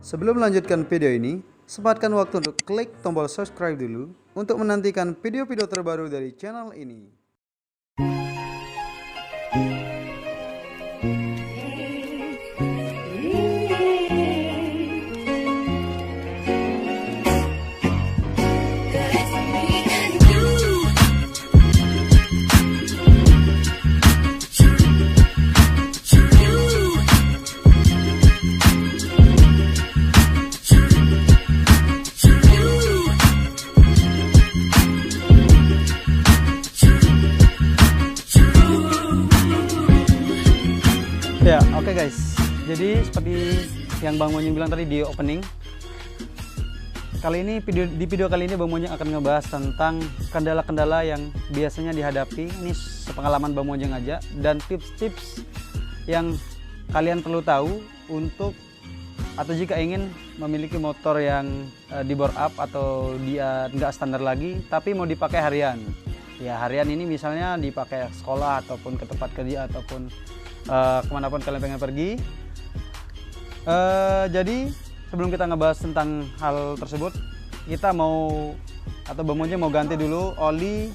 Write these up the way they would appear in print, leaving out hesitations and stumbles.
Sebelum melanjutkan video ini, sempatkan waktu untuk klik tombol subscribe dulu untuk menantikan video-video terbaru dari channel ini. Ya, oke guys. Jadi seperti yang Bang Monyeng bilang tadi di opening, di video kali ini Bang Monyeng akan ngebahas tentang kendala-kendala yang biasanya dihadapi. Ini sepengalaman Bang Monyeng aja, dan tips-tips yang kalian perlu tahu untuk atau jika ingin memiliki motor yang di bore up atau dia nggak standar lagi tapi mau dipakai harian. Ya, harian ini misalnya dipakai sekolah ataupun ke tempat kerja ataupun kemanapun kalian pengen pergi. Jadi sebelum kita ngebahas tentang hal tersebut, kita Bang Monyeng mau ganti dulu oli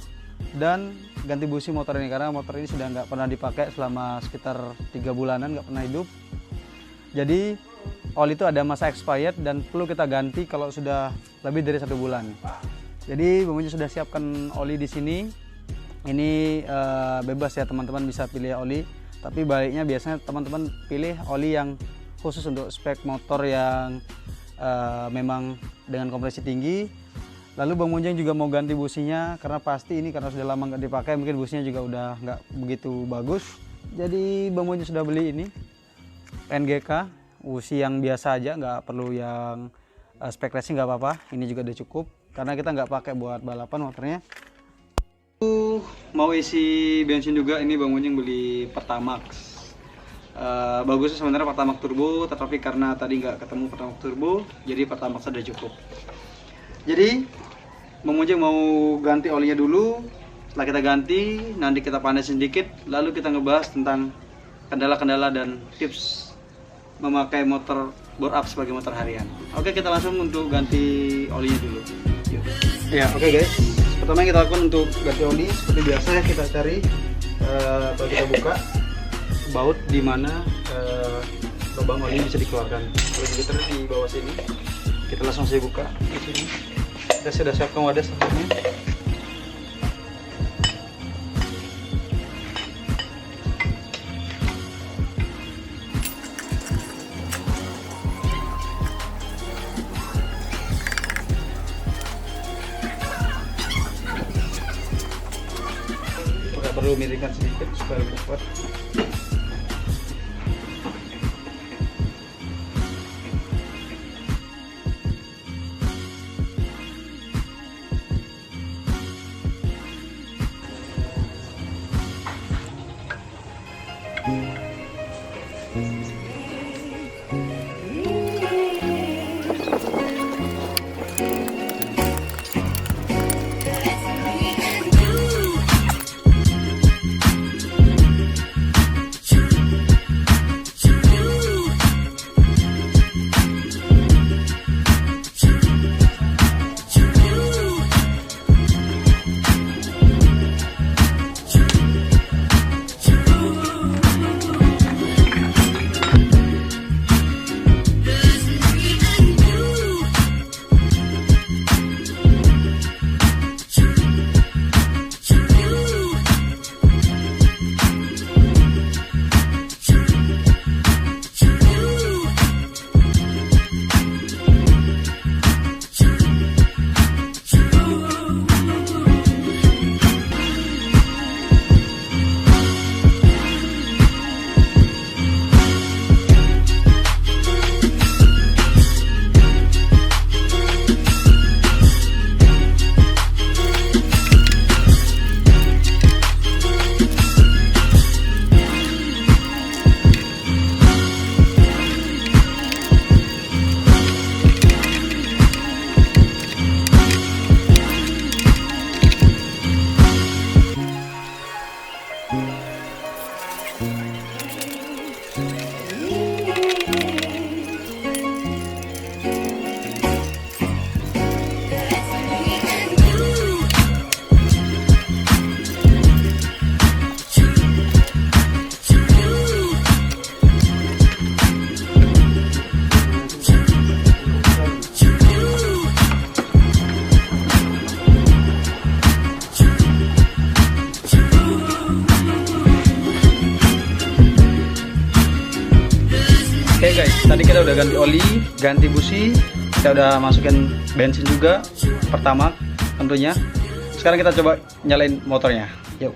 dan ganti busi motor ini, karena motor ini sudah nggak pernah dipakai selama sekitar 3 bulanan, nggak pernah hidup. Jadi oli itu ada masa expired dan perlu kita ganti kalau sudah lebih dari 1 bulan. Jadi Bang Monyeng sudah siapkan oli di sini. Ini bebas ya, teman-teman bisa pilih oli. Tapi baiknya biasanya teman-teman pilih oli yang khusus untuk spek motor yang memang dengan kompresi tinggi. Lalu Bang Monyeng juga mau ganti businya, karena pasti ini karena sudah lama nggak dipakai, mungkin businya juga udah nggak begitu bagus. Jadi Bang Monyeng sudah beli ini NGK, busi yang biasa aja, nggak perlu yang spek racing, nggak apa-apa. Ini juga udah cukup karena kita nggak pakai buat balapan motornya. Mau isi bensin juga, ini Bang Monyeng beli Pertamax. Bagusnya sebenarnya Pertamax turbo, tetapi karena tadi nggak ketemu Pertamax turbo, jadi Pertamax sudah cukup. Jadi Bang Monyeng mau ganti olinya dulu. Setelah kita ganti, nanti kita panasin sedikit, lalu kita ngebahas tentang kendala-kendala dan tips memakai motor bore up sebagai motor harian. Oke, kita langsung untuk ganti olinya dulu. Yuk. Ya, oke guys. Pertama yang kita lakukan untuk ganti oli, seperti biasa ya, kita cari atau kita buka baut di mana lubang oli bisa dikeluarkan. Kalau kita di bawah sini, kita langsung saja buka di sini. Kita sudah siapkan wadah sebelumnya. Perlu miringkan sedikit supaya lebih kuat. kita udah ganti oli, ganti busi, kita udah masukin bensin juga pertama tentunya. Sekarang kita coba nyalain motornya. Yuk.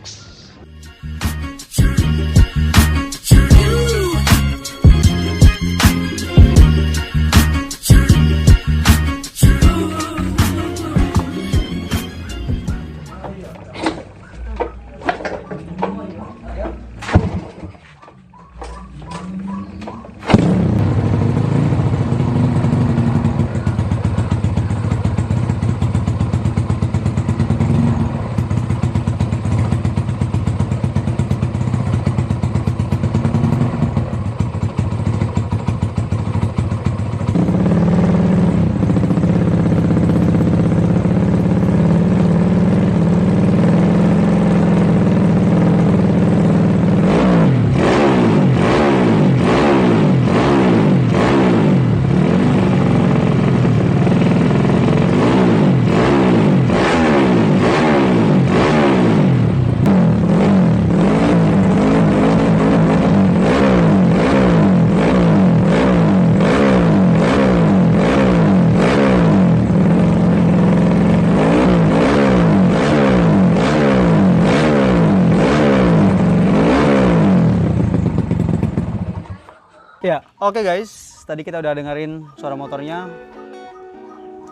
Ya, oke guys, tadi kita udah dengerin suara motornya.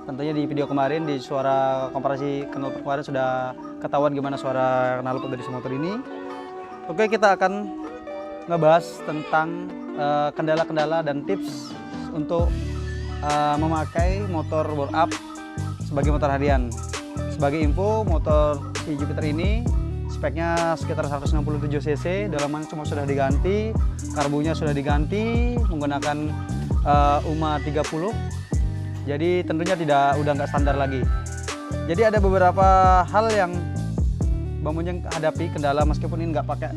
Tentunya di video kemarin, di suara komparasi knalpot kemarin sudah ketahuan gimana suara knalpot dari si motor ini. Oke, kita akan ngebahas tentang kendala-kendala dan tips untuk memakai motor bore up sebagai motor harian. Sebagai info, motor si Jupiter ini speknya sekitar 167 cc, dalaman semua sudah diganti, karbunya sudah diganti menggunakan UMA 30. Jadi tentunya udah nggak standar lagi. Jadi ada beberapa hal yang Bang Monjeng hadapi kendala, meskipun ini nggak pakai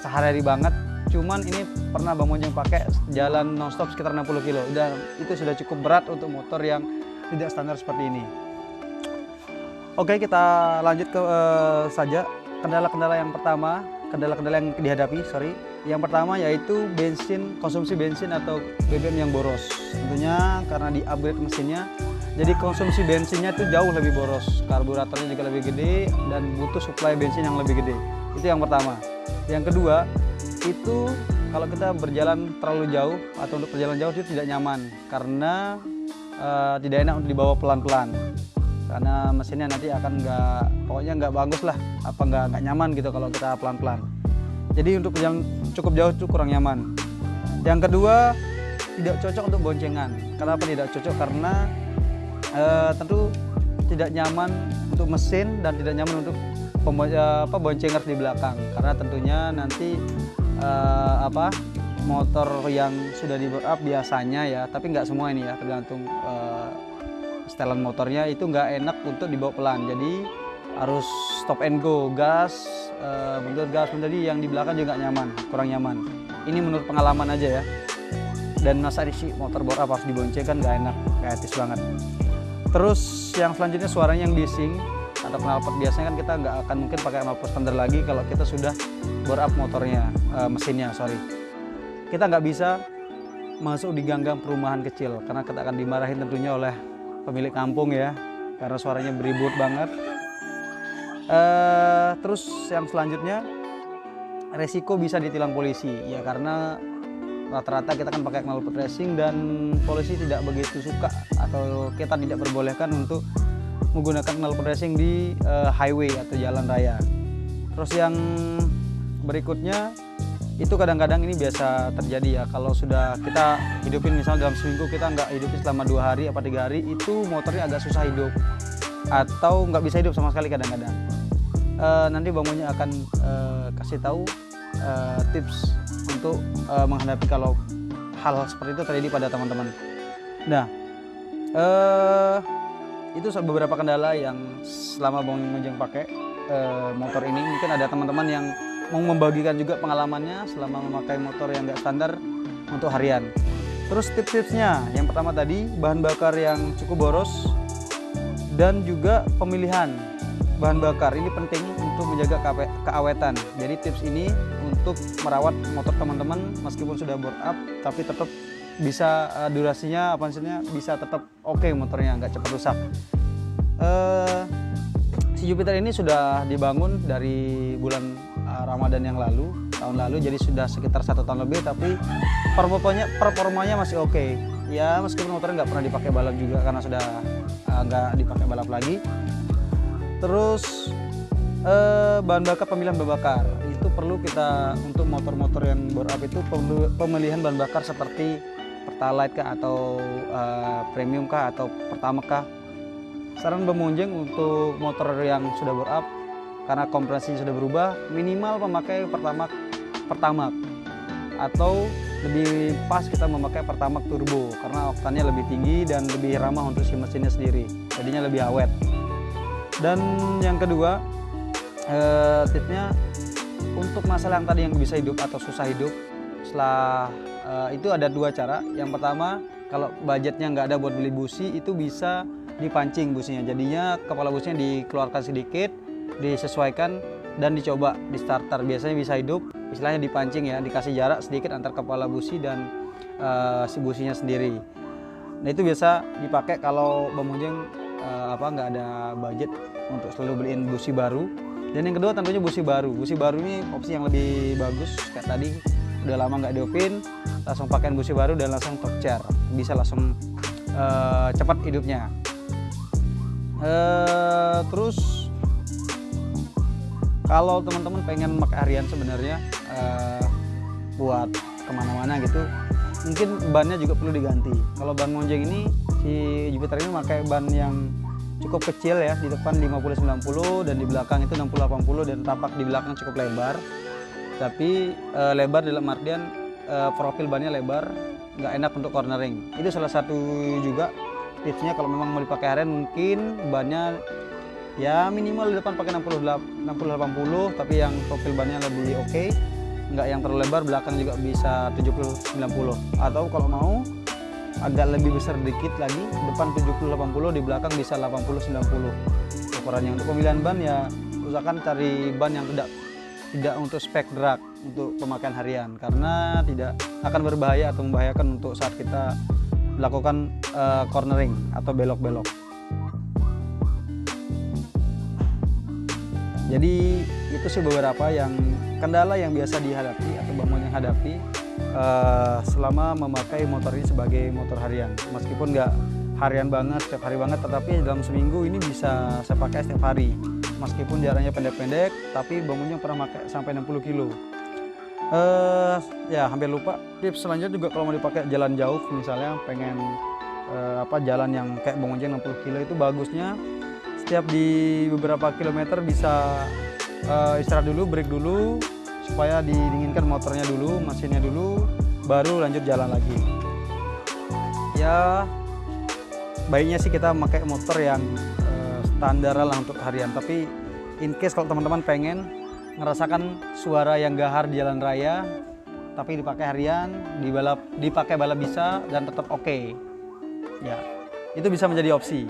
sehari-hari banget. Cuman ini pernah Bang Monjeng pakai jalan nonstop sekitar 60 kilo. Dan itu sudah cukup berat untuk motor yang tidak standar seperti ini. Oke, kita lanjut ke saja. Kendala-kendala yang pertama, kendala-kendala yang dihadapi, yang pertama yaitu konsumsi bensin atau BBM yang boros. Tentunya karena di upgrade mesinnya, jadi konsumsi bensinnya itu jauh lebih boros, karburatornya juga lebih gede dan butuh suplai bensin yang lebih gede. Itu yang pertama. Yang kedua, itu kalau kita berjalan terlalu jauh atau untuk perjalanan jauh itu tidak nyaman karena tidak enak untuk dibawa pelan-pelan. Karena mesinnya nanti akan pokoknya nggak bagus lah, nggak nyaman gitu kalau kita pelan-pelan. Jadi untuk perjalanan cukup jauh itu kurang nyaman. Yang kedua, tidak cocok untuk boncengan. Kenapa tidak cocok? Karena tentu tidak nyaman untuk mesin dan tidak nyaman untuk boncengers di belakang. Karena tentunya nanti motor yang sudah di bore up biasanya ya, tapi nggak semua ini ya, tergantung setelan motornya itu nggak enak untuk dibawa pelan, jadi harus stop and go, gas, mundur gas, jadi yang di belakang juga nggak nyaman, kurang nyaman. Ini menurut pengalaman aja ya. Dan masa isi motor bore up harus dibonceng kan nggak enak, nggak etis banget. Terus yang selanjutnya suaranya yang bising atau knalpot. Biasanya kan kita nggak akan mungkin pakai knalpot standar lagi kalau kita sudah bore up motornya, mesinnya. Kita nggak bisa masuk di gang-gang perumahan kecil karena kita akan dimarahin tentunya oleh pemilik kampung ya, karena suaranya beribut banget. Terus yang selanjutnya, resiko bisa ditilang polisi ya, karena rata-rata kita kan pakai knalpot racing dan polisi tidak begitu suka atau kita tidak perbolehkan untuk menggunakan knalpot racing di highway atau jalan raya. Terus yang berikutnya, itu kadang-kadang ini biasa terjadi ya, kalau sudah kita hidupin misalnya dalam seminggu kita nggak hidupin selama 2 hari atau 3 hari, itu motornya agak susah hidup atau nggak bisa hidup sama sekali kadang-kadang. Nanti Bang Monjeng akan kasih tahu tips untuk menghadapi kalau hal seperti itu terjadi pada teman-teman. Nah, itu beberapa kendala yang selama Bang Monjeng pakai motor ini. Mungkin ada teman-teman yang mau membagikan juga pengalamannya selama memakai motor yang nggak standar untuk harian. Terus tips-tipsnya, yang pertama tadi bahan bakar yang cukup boros dan juga pemilihan bahan bakar ini penting untuk menjaga keawetan. Jadi tips ini untuk merawat motor teman-teman meskipun sudah bore up tapi tetap bisa durasinya apa maksudnya bisa tetap oke motornya, nggak cepat rusak. Si Jupiter ini sudah dibangun dari bulan Ramadan yang lalu, tahun lalu, jadi sudah sekitar 1 tahun lebih, tapi performanya masih oke. Ya meskipun motornya nggak pernah dipakai balap juga karena sudah nggak dipakai balap lagi. Terus bahan bakar, pemilihan bahan bakar itu perlu kita untuk motor-motor yang bore up itu perlu pemilihan bahan bakar seperti Pertalite kah atau premium kah atau Pertamax kah. Saran Bang Monjeng untuk motor yang sudah bore up karena kompresinya sudah berubah, minimal memakai Pertamax atau lebih pas kita memakai Pertamax turbo karena oktannya lebih tinggi dan lebih ramah untuk si mesinnya sendiri, jadinya lebih awet. Dan yang kedua, tipsnya untuk masalah yang tadi yang bisa hidup atau susah hidup, setelah itu ada 2 cara. Yang pertama, kalau budgetnya nggak ada buat beli busi, itu bisa dipancing businya, jadinya kepala businya dikeluarkan sedikit, disesuaikan dan dicoba di starter, biasanya bisa hidup. Istilahnya dipancing ya, dikasih jarak sedikit antar kepala busi dan si businya sendiri. Nah itu biasa dipakai kalau Bang Monjeng nggak ada budget untuk selalu beliin busi baru. Dan yang kedua tentunya busi baru. Busi baru ini opsi yang lebih bagus, kayak tadi udah lama nggak diopin, langsung pakaiin busi baru dan langsung top chair, bisa langsung cepat hidupnya. Terus kalau teman-teman pengen pakai harian sebenarnya buat kemana-mana gitu, mungkin bannya juga perlu diganti. Kalau ban Monjeng ini, si Jupiter ini pakai ban yang cukup kecil ya, di depan 50-90 dan di belakang itu 60-80 dan tapak di belakang cukup lebar. Tapi lebar dalam artian profil bannya lebar, nggak enak untuk cornering. Itu salah satu juga tipsnya kalau memang mau dipakai harian, mungkin bannya ya minimal di depan pakai 60-80 tapi yang profil bannya lebih oke, nggak yang terlalu lebar, belakang juga bisa 70-90, atau kalau mau agak lebih besar dikit lagi, depan 70-80, di belakang bisa 80-90 ukurannya. Untuk pemilihan ban ya usahakan cari ban yang tidak untuk spek drag untuk pemakaian harian, karena tidak akan berbahaya atau membahayakan untuk saat kita melakukan cornering atau belok-belok. Jadi itu sih beberapa kendala yang biasa dihadapi atau Bang Monjeng hadapi selama memakai motor ini sebagai motor harian. Meskipun nggak harian banget, setiap hari banget, tetapi dalam seminggu ini bisa saya pakai setiap hari. Meskipun jaraknya pendek-pendek, tapi Bang Monjeng pernah pakai sampai 60 kilo. Ya hampir lupa, tips selanjutnya juga kalau mau dipakai jalan jauh, misalnya pengen jalan yang kayak Bang Monjeng 60 kilo, itu bagusnya setiap di beberapa kilometer bisa istirahat dulu, break dulu, supaya didinginkan motornya dulu, mesinnya dulu, baru lanjut jalan lagi. Ya baiknya sih kita pakai motor yang standar lah untuk harian, tapi in case kalau teman-teman pengen ngerasakan suara yang gahar di jalan raya tapi dipakai harian, dipakai balap bisa dan tetap oke, ya itu bisa menjadi opsi.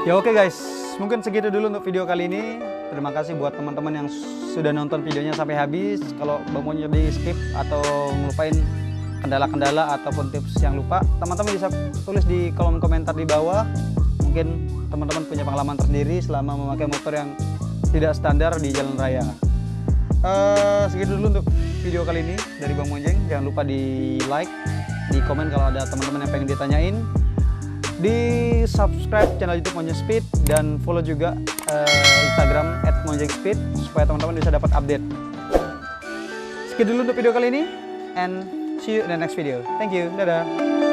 Ya oke guys, mungkin segitu dulu untuk video kali ini. Terima kasih buat teman-teman yang sudah nonton videonya sampai habis. Kalau Bang Monjeng di skip atau ngelupain kendala-kendala ataupun tips yang lupa, teman-teman bisa tulis di kolom komentar di bawah. Mungkin teman-teman punya pengalaman tersendiri selama memakai motor yang tidak standar di jalan raya. Segitu dulu untuk video kali ini dari Bang Monjeng. Jangan lupa di like, di komen kalau ada teman-teman yang pengen ditanyain. Di subscribe channel YouTube Monjeng Speed dan follow juga Instagram @monjengspeed supaya teman-teman bisa dapat update. Sekian dulu untuk video kali ini, and see you in the next video. Thank you, dadah.